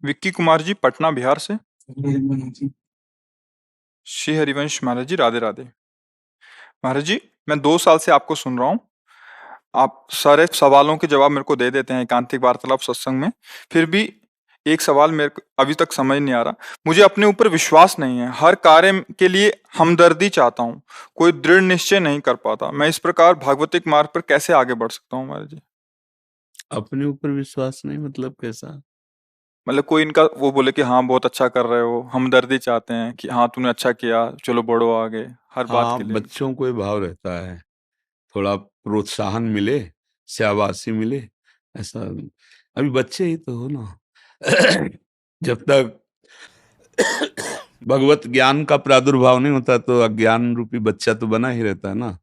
विक्की कुमार जी, पटना बिहार से। जी। श्री हरिवंश महाराज जी, राधे राधे। महाराज जी, मैं 2 साल से आपको सुन रहा हूँ। आप सारे सवालों के जवाब मेरे को दे देते हैं एकांतिक वार्तालाप सत्संग में। फिर भी एक सवाल मेरे को अभी तक समझ नहीं आ रहा। मुझे अपने ऊपर विश्वास नहीं है। हर कार्य के लिए हमदर्दी चाहता हूँ, कोई दृढ़ निश्चय नहीं कर पाता। मैं इस प्रकार भागवतिक मार्ग पर कैसे आगे बढ़ सकता हूँ महाराज जी? अपने ऊपर विश्वास नहीं मतलब कैसा? मतलब कोई इनका वो बोले कि हाँ बहुत अच्छा कर रहे हो, हमदर्दी चाहते हैं कि हाँ तूने अच्छा किया, चलो बढ़ो आगे, हर बात हाँ, के लिए। बच्चों को ये भाव रहता है, थोड़ा प्रोत्साहन मिले, शाबाशी मिले, ऐसा। अभी बच्चे ही तो हो ना। जब तक भगवत ज्ञान का प्रादुर्भाव नहीं होता तो अज्ञान रूपी बच्चा तो बना ही रहता है ना।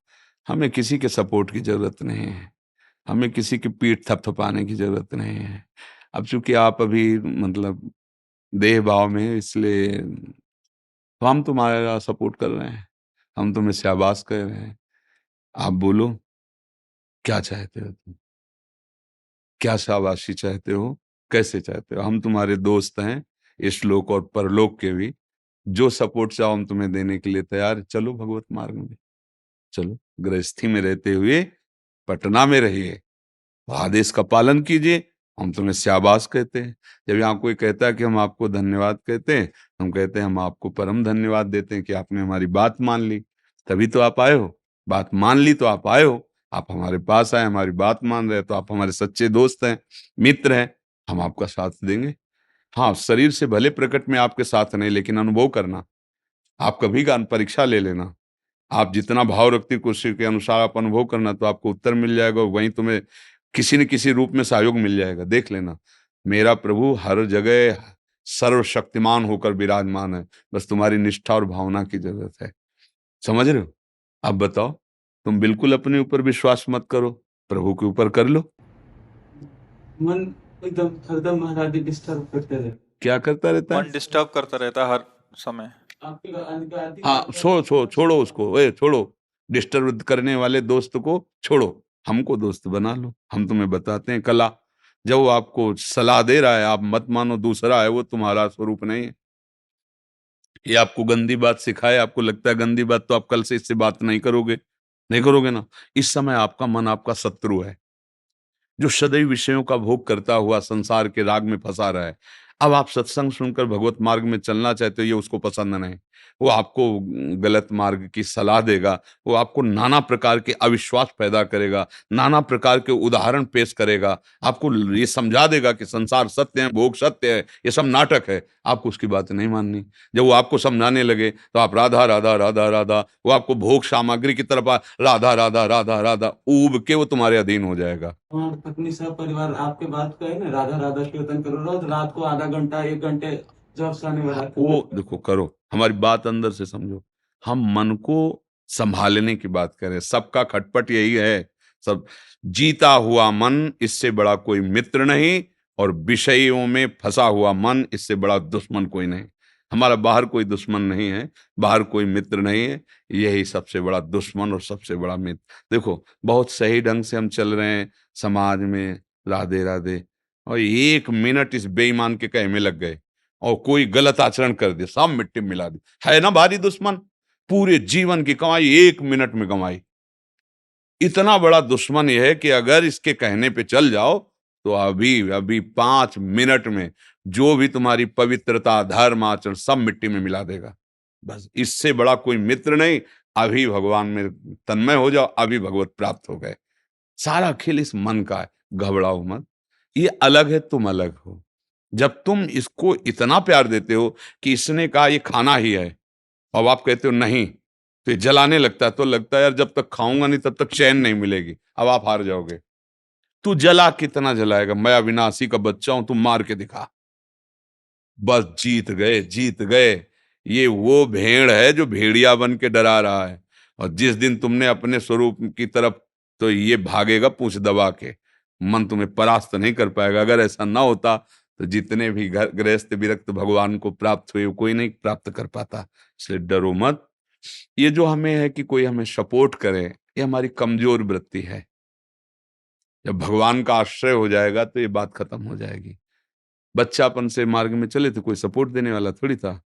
हमें किसी के सपोर्ट की जरूरत नहीं है, हमें किसी की पीठ थपथपाने की जरूरत नहीं है। अब चूंकि आप अभी मतलब देह भाव में हैं, इसलिए तो हम तुम्हारा सपोर्ट कर रहे हैं, हम तुम्हें शाबाश कर रहे हैं। आप बोलो, क्या चाहते हो तुम? क्या शाबाशी चाहते हो? कैसे चाहते हो? हम तुम्हारे दोस्त हैं, इस लोक और परलोक के भी। जो सपोर्ट चाहो हम तुम्हें देने के लिए तैयार हैं। चलो भगवत मार्ग में चलो, गृहस्थी में रहते हुए पटना में रहिए, आदेश का पालन कीजिए, हम तुम्हें शाबाश कहते हैं। जब यहाँ कोई कहता है कि हम आपको धन्यवाद कहते हैं, हम कहते हैं हम आपको परम धन्यवाद देते हैं कि आपने हमारी बात मान ली, तभी तो आप आए हो। बात मान ली तो आप आए हो, आप हमारे पास आए, हमारी बात मान रहे, तो आप हमारे सच्चे दोस्त हैं, मित्र हैं, हम आपका साथ देंगे। हाँ, शरीर से भले प्रकट में आपके साथ नहीं, लेकिन अनुभव करना, आप कभी का परीक्षा ले लेना। आप जितना भाव रखती कुर्सी के अनुसार आप अनुभव करना, तो आपको उत्तर मिल जाएगा, वहीं तुम्हें किसी न किसी रूप में सहयोग मिल जाएगा। देख लेना, मेरा प्रभु हर जगह सर्वशक्तिमान होकर विराजमान है, बस तुम्हारी निष्ठा और भावना की जरूरत है। समझ रहे हो? अब बताओ, तुम बिल्कुल अपने ऊपर विश्वास मत करो, प्रभु के ऊपर कर लो। मन एकदम हरदम महाराज डिस्टर्ब करते रहे। क्या करता रहता मन है? डिस्टर्ब करता रहता है हर समय। हाँ, छोड़ो उसको, छोड़ो, डिस्टर्ब करने वाले दोस्त को छोड़ो, हमको दोस्त बना लो। हम तुम्हें बताते हैं कला। जब वो आपको सलाह दे रहा है, आप मत मानो, दूसरा है, वो तुम्हारा स्वरूप नहीं है। ये आपको गंदी बात सिखाए, आपको लगता है गंदी बात, तो आप कल से इससे बात नहीं करोगे, नहीं करोगे ना। इस समय आपका मन आपका शत्रु है, जो सदैव विषयों का भोग करता हुआ संसार के राग में फंसा रहा है। अब आप सत्संग सुनकर भगवत मार्ग में चलना चाहते हो, ये उसको पसंद नहीं। वो आपको गलत मार्ग की सलाह देगा, वो आपको नाना प्रकार के अविश्वास पैदा करेगा, नाना प्रकार के उदाहरण पेश करेगा, आपको ये समझा देगा कि संसार सत्य है, भोग सत्य है, ये सब नाटक है। आपको उसकी बात नहीं माननी। जब वो आपको समझाने लगे तो आप राधा राधा राधा राधा, वो आपको भोग सामग्री की तरफ राधा राधा राधा राधा ऊब के वो तुम्हारे अधीन हो जाएगा। और पत्नी सब परिवार आपके बात का है ना, राधा राधा कीर्तन करो रोज रात को आधा घंटा 1 घंटे जब सोने वाला वो देखो करो, हमारी बात अंदर से समझो। हम मन को संभालने की बात करें, सबका खटपट यही है। सब जीता हुआ मन, इससे बड़ा कोई मित्र नहीं, और विषयों में फंसा हुआ मन, इससे बड़ा दुश्मन कोई नहीं। हमारा बाहर कोई दुश्मन नहीं है, बाहर कोई मित्र नहीं है, यही सबसे बड़ा दुश्मन और सबसे बड़ा मित्र। देखो, बहुत सही ढंग से हम चल रहे हैं समाज में, राधे राधे, और 1 मिनट इस बेईमान के कहे में लग गए और कोई गलत आचरण कर दे, सब मिट्टी में मिला दे। है ना भारी दुश्मन, पूरे जीवन की कमाई 1 मिनट में कमाई। इतना बड़ा दुश्मन यह है कि अगर इसके कहने पे चल जाओ तो अभी अभी 5 मिनट में जो भी तुम्हारी पवित्रता, धर्म, आचरण सब मिट्टी में मिला देगा। बस इससे बड़ा कोई मित्र नहीं। अभी भगवान में तन्मय हो जाओ, अभी भगवत प्राप्त हो गए। सारा खेल इस मन का है, घबराओ मत। ये अलग है, तुम अलग हो। जब तुम इसको इतना प्यार देते हो कि इसने कहा ये खाना ही है, और आप कहते हो नहीं, तो ये जलाने लगता है, तो लगता है यार जब तक खाऊंगा नहीं तब तक चैन नहीं मिलेगी। अब आप हार जाओगे। तू जला कितना जलाएगा? मैं अविनाशी का बच्चा हूं, तू मार के दिखा। बस जीत गए, जीत गए। ये वो भेड़ है जो भेड़िया बन के डरा रहा है, और जिस दिन तुमने अपने स्वरूप की तरफ, तो ये भागेगा पूंछ दबा के। मन तुम्हें परास्त नहीं कर पाएगा। अगर ऐसा ना होता तो जितने भी घर गृहस्थ विरक्त भगवान को प्राप्त हुए, कोई नहीं प्राप्त कर पाता। इसलिए डरो मत। ये जो हमें है कि कोई हमें सपोर्ट करे, ये हमारी कमजोर वृत्ति है। जब भगवान का आश्रय हो जाएगा तो ये बात खत्म हो जाएगी। बच्चापन से मार्ग में चले थे, कोई सपोर्ट देने वाला थोड़ी था।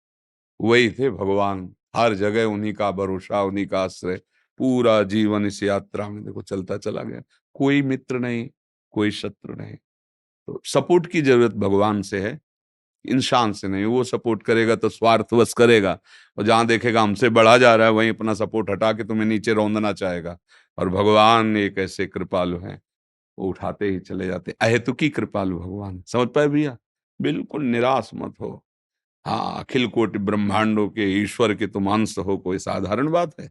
वही थे भगवान, हर जगह उन्हीं का भरोसा, उन्हीं का आश्रय। पूरा जीवन इस यात्रा में देखो चलता चला गया, कोई मित्र नहीं, कोई शत्रु नहीं। तो सपोर्ट की जरूरत भगवान से है, इंसान से नहीं। वो सपोर्ट करेगा तो स्वार्थवश करेगा, और जहां देखेगा हमसे बढ़ा जा रहा है वहीं अपना सपोर्ट हटा के तुम्हें नीचे रौंदना चाहेगा। और भगवान एक ऐसे कृपालु हैं, वो उठाते ही चले जाते। अहेतुकी कृपालु भगवान, समझ पाए भैया? बिल्कुल निराश मत हो। हाँ, अखिल कोटि ब्रह्मांडों के ईश्वर के तुम अंश हो, कोई साधारण बात है?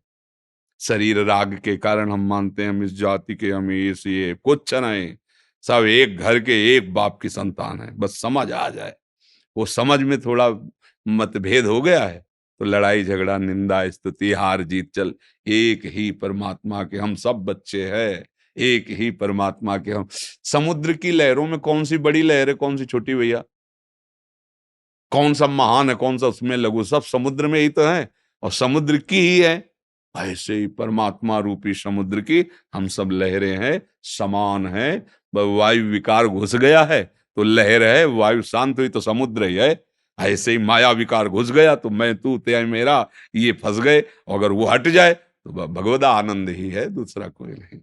शरीर राग के कारण हम मानते हैं हम इस जाति के, हम ये कुछ नहीं। सब एक घर के एक बाप की संतान है, बस समझ आ जाए। वो समझ में थोड़ा मतभेद हो गया है तो लड़ाई झगड़ा निंदा स्तुति हार जीत चल। एक ही परमात्मा के हम सब बच्चे हैं, एक ही परमात्मा के हम। समुद्र की लहरों में कौन सी बड़ी लहर है, कौन सी छोटी भैया? कौन सा महान है, कौन सा उसमें लघु? सब समुद्र में ही तो है, और समुद्र की ही है। ऐसे ही परमात्मा रूपी समुद्र की हम सब लहरें हैं, समान है। वायु विकार घुस गया है तो लहर है, वायु शांत हुई तो समुद्र ही है। ऐसे ही माया विकार घुस गया तो मैं तू ते मेरा, ये फंस गए। अगर वो हट जाए तो भगवदा आनंद ही है, दूसरा कोई नहीं।